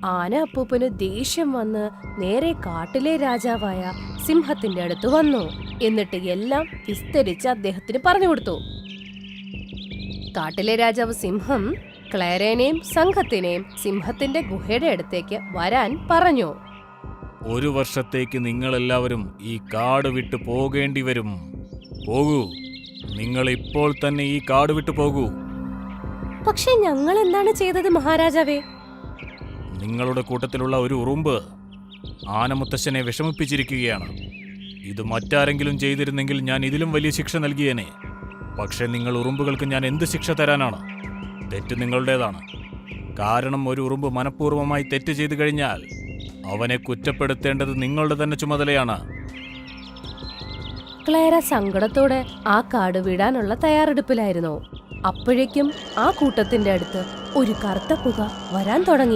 ആന അപ്പൂപ്പന് ദേഷ്യം വന്ന് നേരെ കാട്ടിലെ രാജാവായ സിംഹത്തിന്റെ അടുത്ത് വന്നു. എന്നിട്ട് എല്ലാം വിസ്തരിച്ച് അദ്ദേഹത്തിന് പറഞ്ഞു കൊടുത്തു. കാട്ടിലെ രാജാവ് സിംഹം ക്ലേരനെയും സംഘത്തിനെയും സിംഹത്തിന്റെ ഗുഹയുടെ അടുത്തേക്ക് വരാൻ പറഞ്ഞു. ഒരു വർഷത്തേക്ക് നിങ്ങളെല്ലാവരും ഈ കാട് വിട്ടു പോകേണ്ടി വരും. പോകൂ, നിങ്ങൾ ഇപ്പോൾ തന്നെ ഈ കാട് വിട്ടു പോകൂ. പക്ഷെ ഞങ്ങൾ എന്താണ് ചെയ്തത് മഹാരാജാവേ? നിങ്ങളുടെ കൂട്ടത്തിലുള്ള ഒരു ഉറുമ്പ് ആനമുത്തശ്ശനെ വിഷമിപ്പിച്ചിരിക്കുകയാണ്. ഇത് മറ്റാരെങ്കിലും ചെയ്തിരുന്നെങ്കിൽ ഞാൻ ഇതിലും വലിയ ശിക്ഷ നൽകിയേനെ. പക്ഷെ നിങ്ങൾ ഉറുമ്പുകൾക്ക് ഞാൻ എന്ത് ശിക്ഷ തരാനാണ്? തെറ്റ് നിങ്ങളുടേതാണ്. കാരണം ഒരു ഉറുമ്പ് മനഃപൂർവ്വമായി തെറ്റ് ചെയ്തു കഴിഞ്ഞാൽ അവനെ കുറ്റപ്പെടുത്തേണ്ടത് നിങ്ങളുടെ തന്നെ ചുമതലയാണ്. ക്ലേര സങ്കടത്തോടെ ആ കാട് വിടാനുള്ള തയ്യാറെടുപ്പിലായിരുന്നു. അപ്പോഴേക്കും ആ കൂട്ടത്തിന്റെ അടുത്ത് ഒരു കറുത്ത പുക വരാൻ തുടങ്ങി.